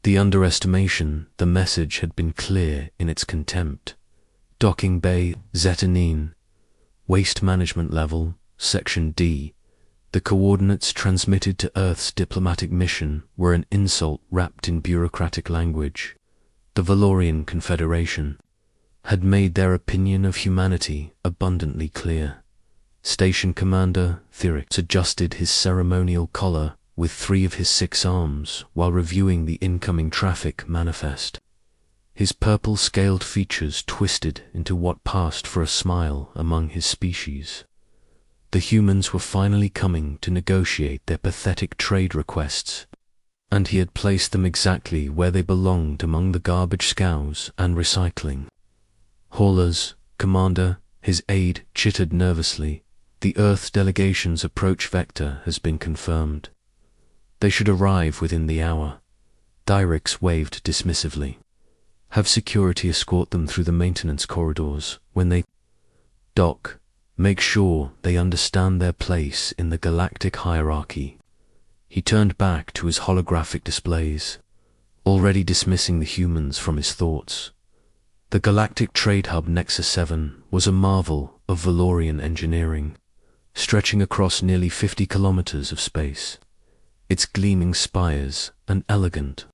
The underestimation, the message had been clear in its contempt. Docking Bay, Zetanine. Waste Management Level, Section D. The coordinates transmitted to Earth's diplomatic mission were an insult wrapped in bureaucratic language. The Valorian Confederation had made their opinion of humanity abundantly clear. Station Commander Thyrix adjusted his ceremonial collar with 3 of his 6 arms while reviewing the incoming traffic manifest. His purple-scaled features twisted into what passed for a smile among his species. The humans were finally coming to negotiate their pathetic trade requests, and he had placed them exactly where they belonged among the garbage scows and recycling. Haulers, Commander, his aide chittered nervously. The Earth delegation's approach vector has been confirmed. They should arrive within the hour. Thyrix waved dismissively. Have security escort them through the maintenance corridors. When they dock, make sure they understand their place in the galactic hierarchy. He turned back to his holographic displays, already dismissing the humans from his thoughts. The galactic trade hub Nexus 7 was a marvel of Valorian engineering, stretching across nearly 50 kilometers of space. Its gleaming spires and elegant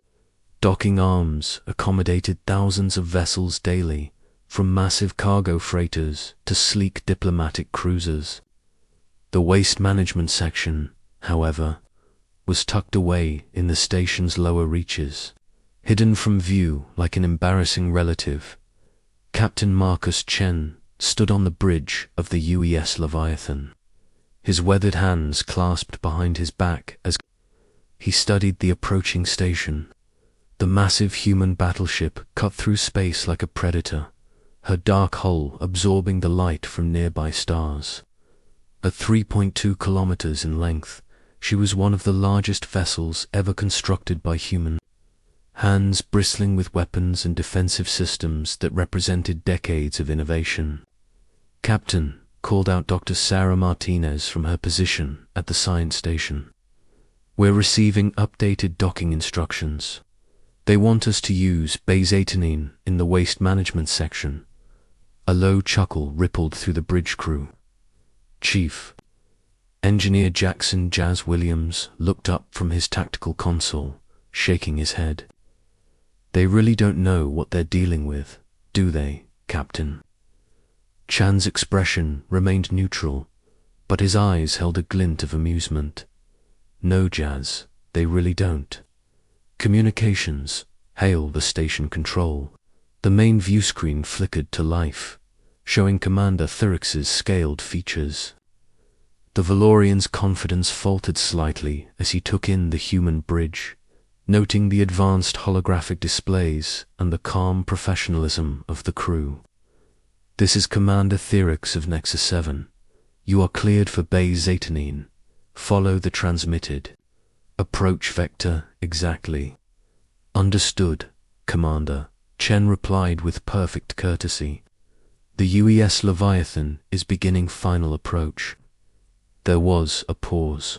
docking arms accommodated thousands of vessels daily, from massive cargo freighters to sleek diplomatic cruisers. The waste management section, however, was tucked away in the station's lower reaches, hidden from view like an embarrassing relative. Captain Marcus Chen stood on the bridge of the UES Leviathan, his weathered hands clasped behind his back as he studied the approaching station. The massive human battleship cut through space like a predator, her dark hull absorbing the light from nearby stars. At 3.2 kilometers in length, she was one of the largest vessels ever constructed by human hands, bristling with weapons and defensive systems that represented decades of innovation. "Captain," called out Dr. Sarah Martinez from her position at the science station. "We're receiving updated docking instructions. They want us to use Bazatanine in the waste management section." A low chuckle rippled through the bridge crew. "Chief." Engineer Jackson Jazz Williams looked up from his tactical console, shaking his head. "They really don't know what they're dealing with, do they, Captain?" Chan's expression remained neutral, but his eyes held a glint of amusement. "No, Jazz, they really don't. Communications, hail the station control." The main view screen flickered to life, showing Commander Thyrix's scaled features. The Valorian's confidence faltered slightly as he took in the human bridge, noting the advanced holographic displays and the calm professionalism of the crew. "This is Commander Thyrix of Nexus 7. You are cleared for Bay Zetanine. Follow the transmitted approach vector exactly." "Understood, Commander," Chen replied with perfect courtesy. "The UES Leviathan is beginning final approach." There was a pause.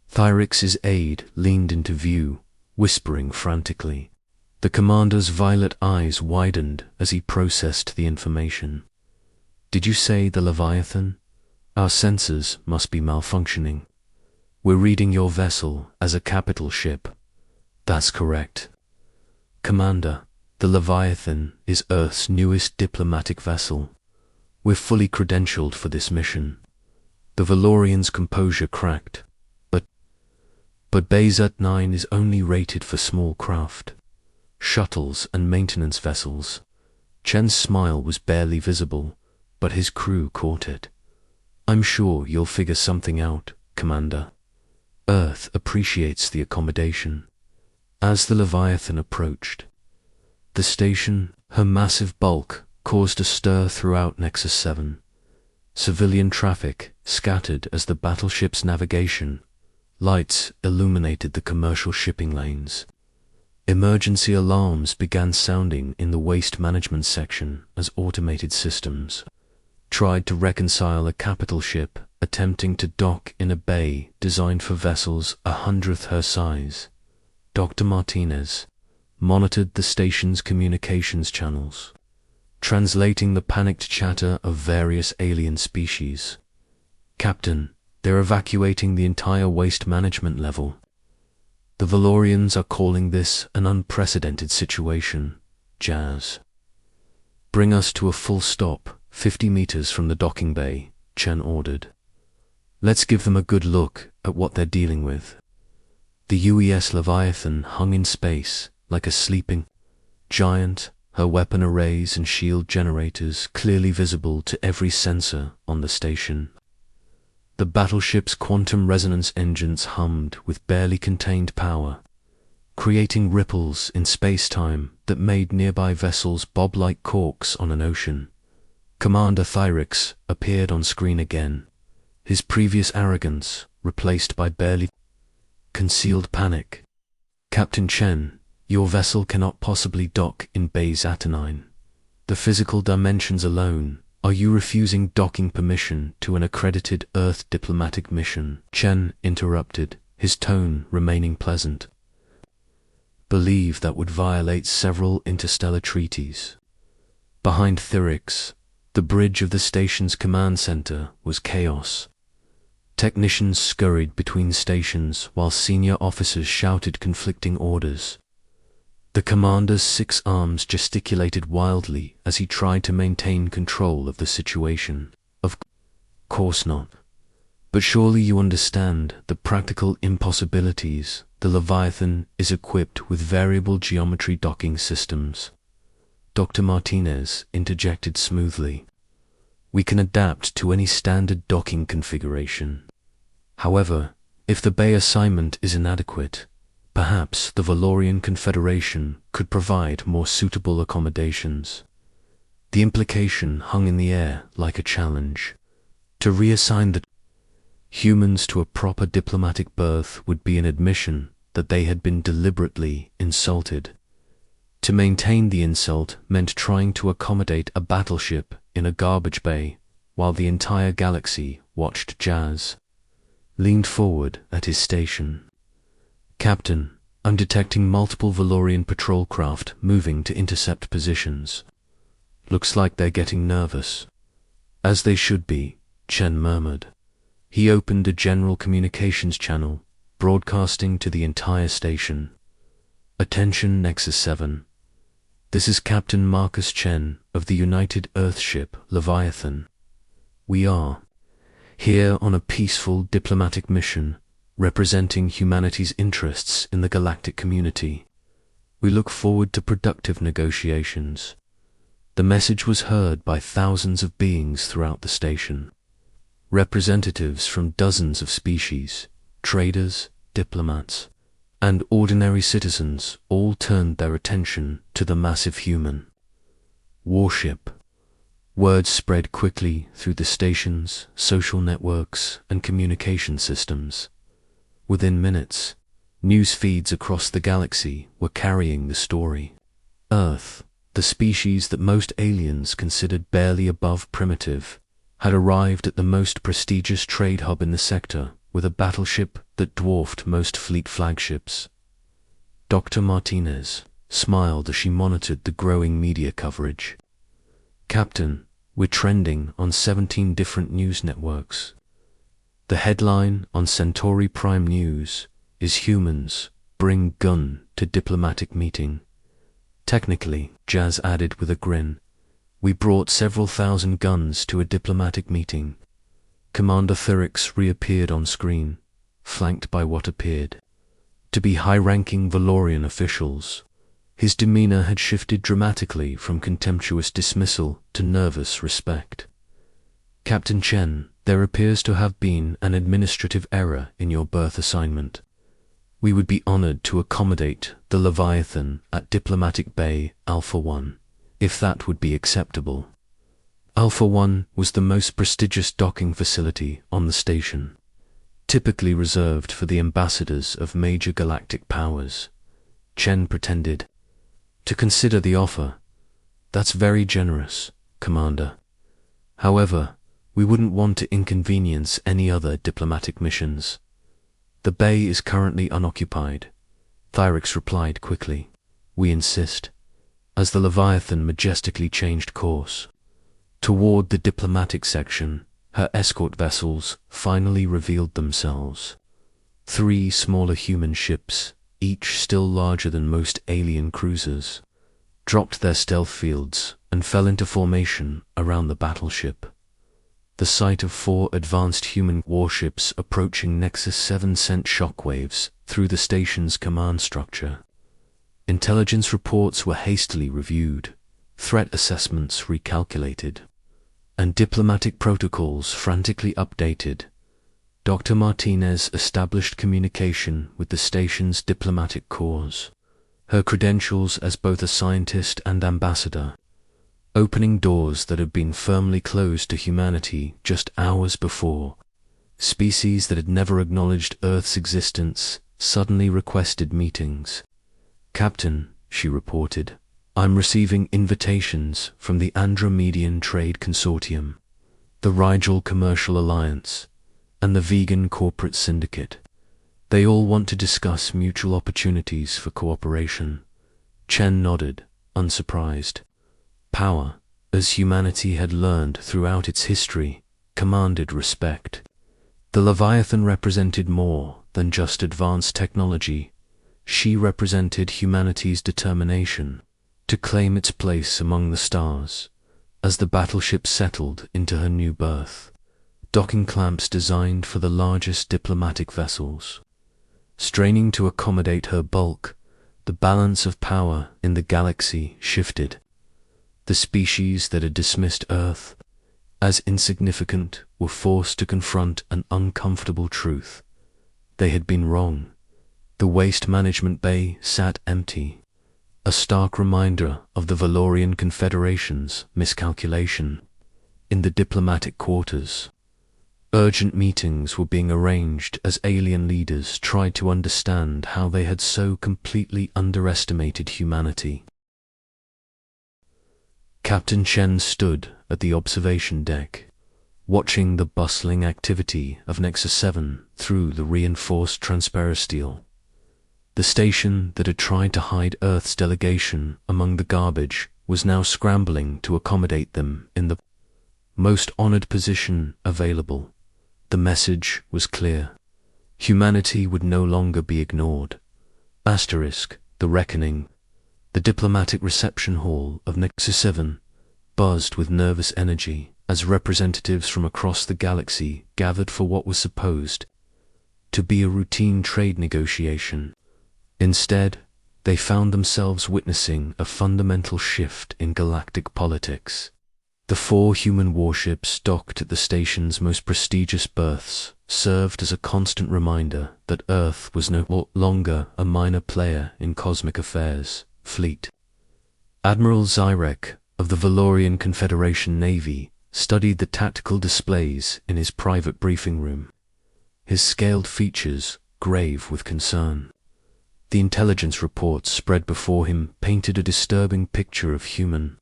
Thyrix's aide leaned into view, whispering frantically. The commander's violet eyes widened as he processed the information. "Did you say the Leviathan? Our sensors must be malfunctioning. We're reading your vessel as a capital ship." "That's correct. Commander, the Leviathan is Earth's newest diplomatic vessel. We're fully credentialed for this mission." The Valorian's composure cracked. But Bayzat 9 is only rated for small craft, shuttles and maintenance vessels." Chen's smile was barely visible, but his crew caught it. "I'm sure you'll figure something out, Commander. Earth appreciates the accommodation." As the Leviathan approached the station, her massive bulk caused a stir throughout Nexus 7. Civilian traffic scattered as the battleship's navigation lights illuminated the commercial shipping lanes. Emergency alarms began sounding in the waste management section as automated systems tried to reconcile a capital ship attempting to dock in a bay designed for vessels 1/100th her size. Dr. Martinez monitored the station's communications channels, translating the panicked chatter of various alien species. "Captain, they're evacuating the entire waste management level. The Valorians are calling this an unprecedented situation, Jazz. Bring us to a full stop, 50 meters from the docking bay," Chen ordered. "Let's give them a good look at what they're dealing with." The UES Leviathan hung in space like a sleeping giant, her weapon arrays and shield generators clearly visible to every sensor on the station. The battleship's quantum resonance engines hummed with barely contained power, creating ripples in space-time that made nearby vessels bob like corks on an ocean. Commander Thyrix appeared on screen again, his previous arrogance replaced by barely concealed panic. "Captain Chen, your vessel cannot possibly dock in Bay Zatanine. The physical dimensions alone. Are you refusing docking permission to an accredited Earth diplomatic mission?" Chen interrupted, his tone remaining pleasant. "Believe that would violate several interstellar treaties." Behind Thyrix, the bridge of the station's command center was chaos. Technicians scurried between stations while senior officers shouted conflicting orders. The commander's 6 arms gesticulated wildly as he tried to maintain control of the situation. "Of course not. But surely you understand the practical impossibilities. The Leviathan is equipped with variable geometry docking systems." Dr. Martinez interjected smoothly. "We can adapt to any standard docking configuration. However, if the Bay assignment is inadequate, perhaps the Valorian Confederation could provide more suitable accommodations." The implication hung in the air like a challenge. To reassign the humans to a proper diplomatic berth would be an admission that they had been deliberately insulted. To maintain the insult meant trying to accommodate a battleship in a garbage bay while the entire galaxy watched. Jazz leaned forward at his station. "Captain, I'm detecting multiple Valorian patrol craft moving to intercept positions. Looks like they're getting nervous." "As they should be," Chen murmured. He opened a general communications channel, broadcasting to the entire station. "Attention Nexus 7. This is Captain Marcus Chen of the United Earthship Leviathan. We are here on a peaceful diplomatic mission representing humanity's interests in the galactic community. We look forward to productive negotiations." The message was heard by thousands of beings throughout the station. Representatives from dozens of species, traders, diplomats, and ordinary citizens all turned their attention to the massive human warship. Word spread quickly through the station's social networks and communication systems. Within minutes, news feeds across the galaxy were carrying the story. Earth, the species that most aliens considered barely above primitive, had arrived at the most prestigious trade hub in the sector with a battleship that dwarfed most fleet flagships. Dr. Martinez smiled as she monitored the growing media coverage. "Captain, we're trending on 17 different news networks. The headline on Centauri Prime News is 'Humans Bring Gun to Diplomatic Meeting.' Technically," Jazz added with a grin, "we brought several thousand guns to a diplomatic meeting." Commander Thyrix reappeared on screen, flanked by what appeared to be high-ranking Valorian officials. His demeanor had shifted dramatically from contemptuous dismissal to nervous respect. "Captain Chen, there appears to have been an administrative error in your berth assignment. We would be honored to accommodate the Leviathan at Diplomatic Bay Alpha 1, if that would be acceptable." Alpha 1 was the most prestigious docking facility on the station, typically reserved for the ambassadors of major galactic powers. Chen pretended to consider the offer. "That's very generous, Commander. However, we wouldn't want to inconvenience any other diplomatic missions. The bay is currently unoccupied. Thyrix replied quickly. We insist, as the Leviathan majestically changed course. Toward the diplomatic section, her escort vessels finally revealed themselves. 3 smaller human ships, each still larger than most alien cruisers, dropped their stealth fields and fell into formation around the battleship. The sight of 4 advanced human warships approaching Nexus 7 sent shockwaves through the station's command structure. Intelligence reports were hastily reviewed, threat assessments recalculated, and diplomatic protocols frantically updated. Dr. Martinez established communication with the station's diplomatic corps, her credentials as both a scientist and ambassador, opening doors that had been firmly closed to humanity just hours before. Species that had never acknowledged Earth's existence suddenly requested meetings. Captain, she reported, I'm receiving invitations from the Andromedian Trade Consortium, the Rigel Commercial Alliance, and the Vegan Corporate Syndicate. They all want to discuss mutual opportunities for cooperation. Chen nodded, unsurprised. Power, as humanity had learned throughout its history, commanded respect. The Leviathan represented more than just advanced technology. She represented humanity's determination to claim its place among the stars. As the battleship settled into her new berth, docking clamps designed for the largest diplomatic vessels, straining to accommodate her bulk, the balance of power in the galaxy shifted. The species that had dismissed Earth as insignificant were forced to confront an uncomfortable truth. They had been wrong. The waste management bay sat empty, a stark reminder of the Valorian Confederation's miscalculation. In the diplomatic quarters, urgent meetings were being arranged as alien leaders tried to understand how they had so completely underestimated humanity. Captain Chen stood at the observation deck, watching the bustling activity of Nexus 7 through the reinforced transperisteel. The station that had tried to hide Earth's delegation among the garbage was now scrambling to accommodate them in the most honored position available. The message was clear. Humanity would no longer be ignored. Asterisk, the reckoning. The diplomatic reception hall of Nexus 7 buzzed with nervous energy as representatives from across the galaxy gathered for what was supposed to be a routine trade negotiation. Instead, they found themselves witnessing a fundamental shift in galactic politics. The 4 human warships docked at the station's most prestigious berths served as a constant reminder that Earth was no longer a minor player in cosmic affairs. Fleet. Admiral Zyrek of the Valorian Confederation Navy studied the tactical displays in his private briefing room, his scaled features grave with concern. The intelligence reports spread before him painted a disturbing picture of human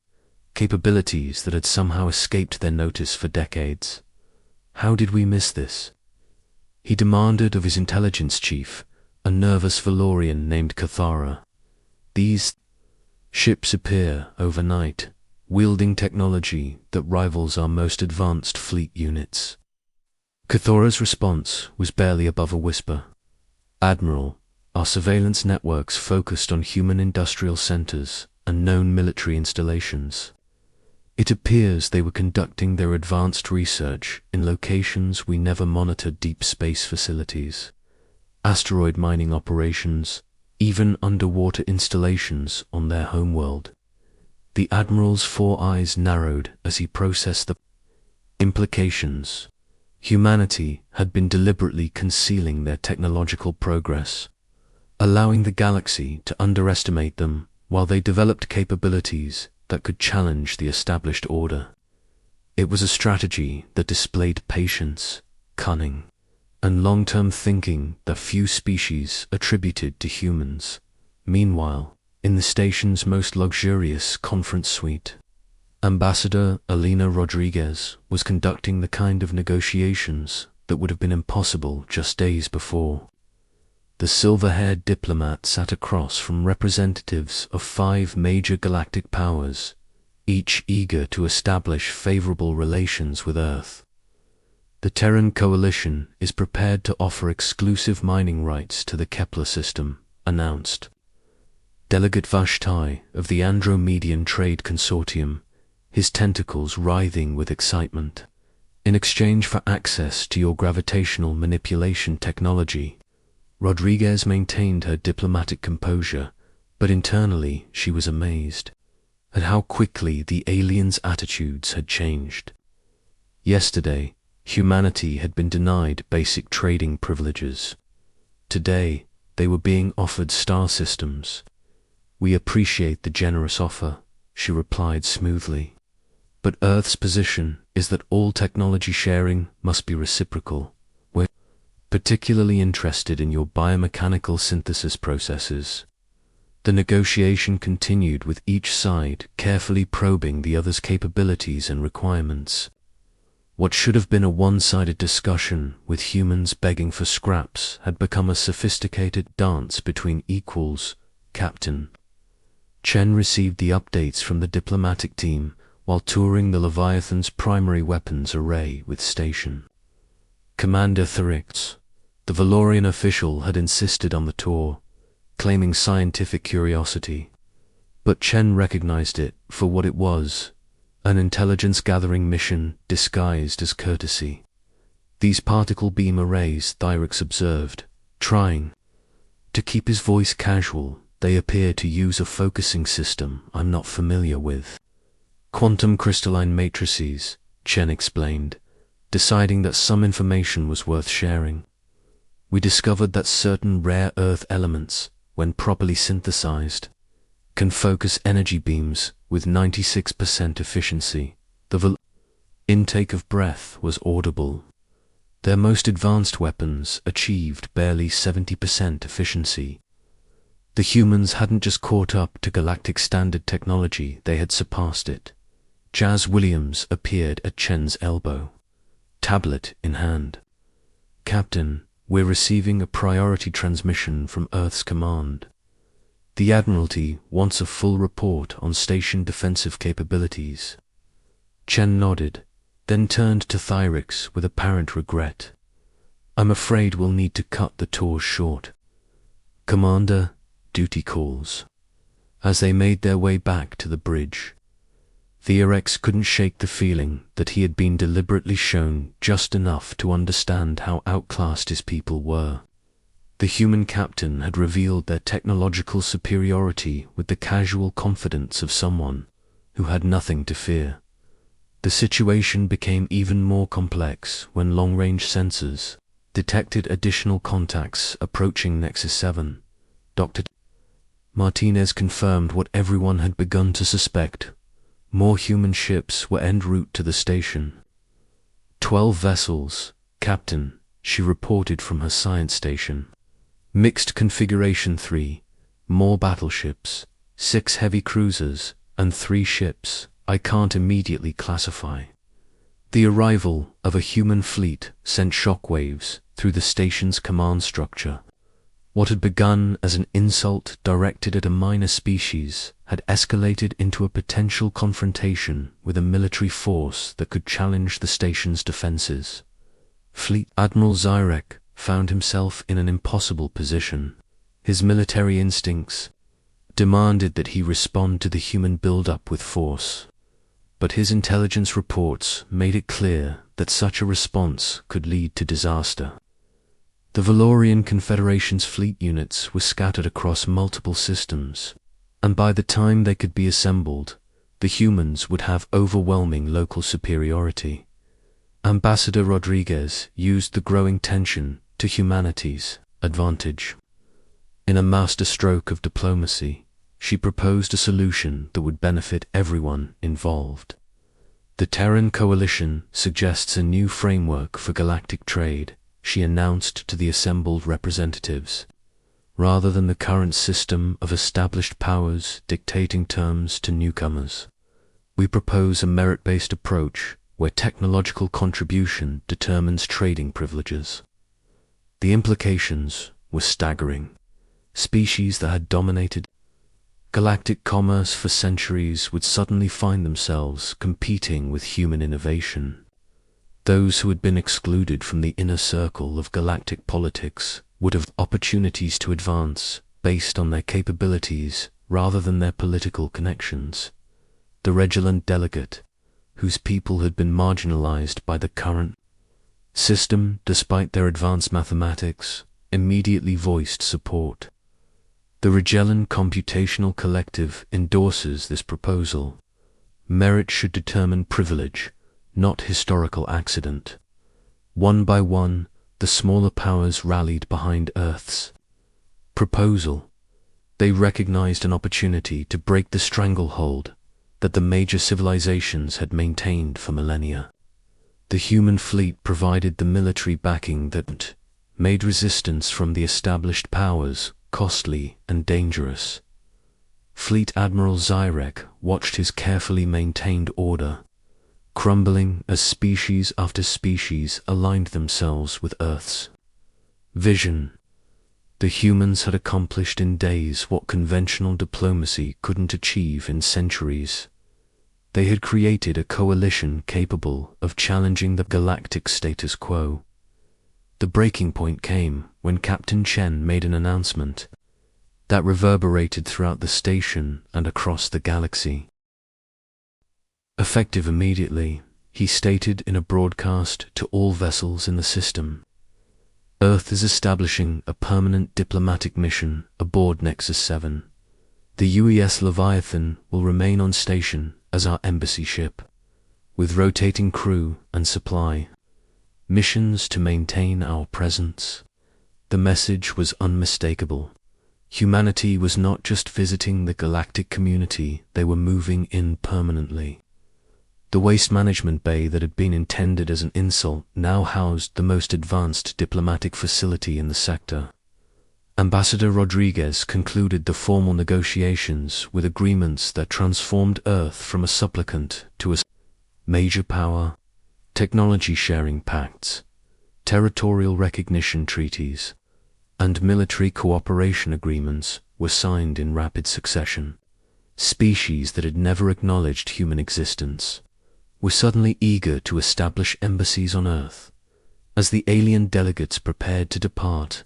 capabilities that had somehow escaped their notice for decades. How did we miss this? He demanded of his intelligence chief, a nervous Valorian named Cathara. These ships appear overnight, wielding technology that rivals our most advanced fleet units. Cathara's response was barely above a whisper. Admiral, our surveillance networks focused on human industrial centers and known military installations. It appears they were conducting their advanced research in locations we never monitored: deep space facilities, asteroid mining operations, even underwater installations on their homeworld. The Admiral's 4 eyes narrowed as he processed the implications. Humanity had been deliberately concealing their technological progress, allowing the galaxy to underestimate them while they developed capabilities that could challenge the established order. It was a strategy that displayed patience, cunning, and long-term thinking that few species attributed to humans. Meanwhile, in the station's most luxurious conference suite, Ambassador Alina Rodriguez was conducting the kind of negotiations that would have been impossible just days before. The silver-haired diplomat sat across from representatives of 5 major galactic powers, each eager to establish favorable relations with Earth. The Terran Coalition is prepared to offer exclusive mining rights to the Kepler system, announced Delegate Vashtai of the Andromedian Trade Consortium, his tentacles writhing with excitement. In exchange for access to your gravitational manipulation technology, Rodriguez maintained her diplomatic composure, but internally she was amazed at how quickly the aliens' attitudes had changed. Yesterday, humanity had been denied basic trading privileges. Today, they were being offered star systems. "We appreciate the generous offer," she replied smoothly. "But Earth's position is that all technology sharing must be reciprocal. We're particularly interested in your biomechanical synthesis processes." The negotiation continued, with each side carefully probing the other's capabilities and requirements. What should have been a one-sided discussion with humans begging for scraps had become a sophisticated dance between equals. Captain Chen received the updates from the diplomatic team while touring the Leviathan's primary weapons array with Station Commander Therix. The Valorian official had insisted on the tour, claiming scientific curiosity, but Chen recognized it for what it was: an intelligence-gathering mission disguised as courtesy. "These particle beam arrays," Thyrex observed, trying to keep his voice casual, "they appear to use a focusing system I'm not familiar with." "Quantum crystalline matrices," Chen explained, deciding that some information was worth sharing. "We discovered that certain rare Earth elements, when properly synthesized, can focus energy beams with 96% efficiency." The intake of breath was audible. Their most advanced weapons achieved barely 70% efficiency. The humans hadn't just caught up to galactic standard technology, they had surpassed it. Jazz Williams appeared at Chen's elbow, tablet in hand. "Captain, we're receiving a priority transmission from Earth's command. The Admiralty wants a full report on station defensive capabilities." Chen nodded, then turned to Thyrex with apparent regret. "I'm afraid we'll need to cut the tour short. Commander, duty calls." As they made their way back to the bridge, Thyrex couldn't shake the feeling that he had been deliberately shown just enough to understand how outclassed his people were. The human captain had revealed their technological superiority with the casual confidence of someone who had nothing to fear. The situation became even more complex when long-range sensors detected additional contacts approaching Nexus 7. Dr. Martinez confirmed what everyone had begun to suspect: more human ships were en route to the station. 12 vessels, Captain, she reported from her science station. Mixed configuration 3, more battleships, 6 heavy cruisers, and 3 ships I can't immediately classify. The arrival of a human fleet sent shockwaves through the station's command structure. What had begun as an insult directed at a minor species had escalated into a potential confrontation with a military force that could challenge the station's defenses. Fleet Admiral Zyrek found himself in an impossible position. His military instincts demanded that he respond to the human build-up with force, but his intelligence reports made it clear that such a response could lead to disaster. The Valorian Confederation's fleet units were scattered across multiple systems, and by the time they could be assembled, the humans would have overwhelming local superiority. Ambassador Rodriguez used the growing tension to humanity's advantage. In a masterstroke of diplomacy, she proposed a solution that would benefit everyone involved. The Terran Coalition suggests a new framework for galactic trade, she announced to the assembled representatives. Rather than the current system of established powers dictating terms to newcomers, we propose a merit-based approach where technological contribution determines trading privileges. The implications were staggering. Species that had dominated galactic commerce for centuries would suddenly find themselves competing with human innovation. Those who had been excluded from the inner circle of galactic politics would have opportunities to advance based on their capabilities rather than their political connections. The Regulant Delegate, whose people had been marginalized by the current system despite their advanced mathematics, immediately voiced support. The Regellan Computational Collective endorses this proposal. Merit should determine privilege, not historical accident. One by one, the smaller powers rallied behind Earth's proposal. They recognized an opportunity to break the stranglehold that the major civilizations had maintained for millennia. The human fleet provided the military backing that made resistance from the established powers costly and dangerous. Fleet Admiral Zyrek watched his carefully maintained order crumbling as species after species aligned themselves with Earth's vision. The humans had accomplished in days what conventional diplomacy couldn't achieve in centuries. They had created a coalition capable of challenging the galactic status quo. The breaking point came when Captain Chen made an announcement that reverberated throughout the station and across the galaxy. Effective immediately, he stated in a broadcast to all vessels in the system, Earth is establishing a permanent diplomatic mission aboard Nexus 7. The UES Leviathan will remain on station as our embassy ship, with rotating crew and supply missions to maintain our presence. The message was unmistakable. Humanity was not just visiting the galactic community, they were moving in permanently. The waste management bay that had been intended as an insult now housed the most advanced diplomatic facility in the sector. Ambassador Rodriguez concluded the formal negotiations with agreements that transformed Earth from a supplicant to a major power, technology sharing pacts, territorial recognition treaties, and military cooperation agreements were signed in rapid succession. Species that had never acknowledged human existence were suddenly eager to establish embassies on Earth. As the alien delegates prepared to depart,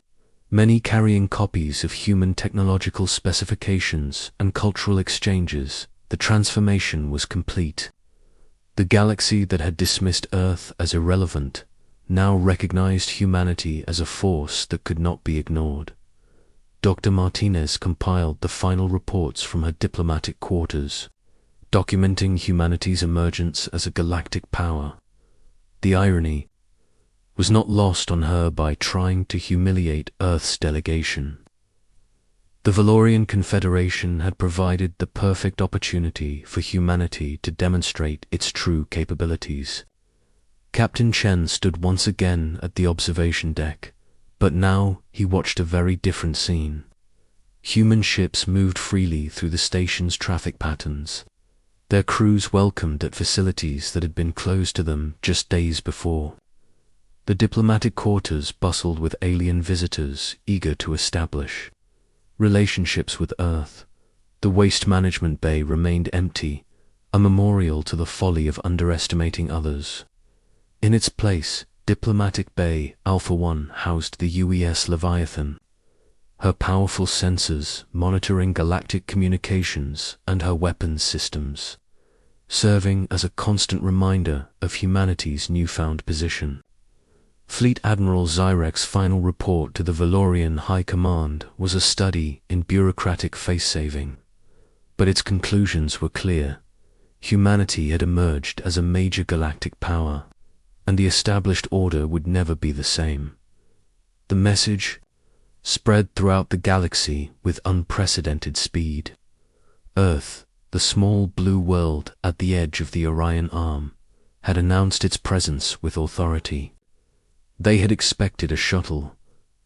many carrying copies of human technological specifications and cultural exchanges, the transformation was complete. The galaxy that had dismissed Earth as irrelevant now recognized humanity as a force that could not be ignored. Dr. Martinez compiled the final reports from her diplomatic quarters, documenting humanity's emergence as a galactic power. The irony was not lost on her by trying to humiliate Earth's delegation. The Valorian Confederation had provided the perfect opportunity for humanity to demonstrate its true capabilities. Captain Chen stood once again at the observation deck, but now he watched a very different scene. Human ships moved freely through the station's traffic patterns, their crews welcomed at facilities that had been closed to them just days before. The diplomatic quarters bustled with alien visitors eager to establish relationships with Earth. The waste management bay remained empty, a memorial to the folly of underestimating others. In its place, Diplomatic Bay Alpha 1 housed the UES Leviathan, her powerful sensors monitoring galactic communications and her weapons systems, serving as a constant reminder of humanity's newfound position. Fleet Admiral Zyrek's final report to the Valorian High Command was a study in bureaucratic face-saving, but its conclusions were clear. Humanity had emerged as a major galactic power, and the established order would never be the same. The message spread throughout the galaxy with unprecedented speed. Earth, the small blue world at the edge of the Orion Arm, had announced its presence with authority. They had expected a shuttle,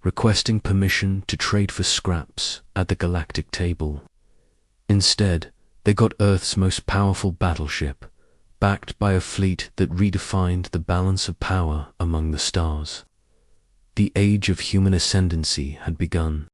requesting permission to trade for scraps at the galactic table. Instead, they got Earth's most powerful battleship, backed by a fleet that redefined the balance of power among the stars. The age of human ascendancy had begun.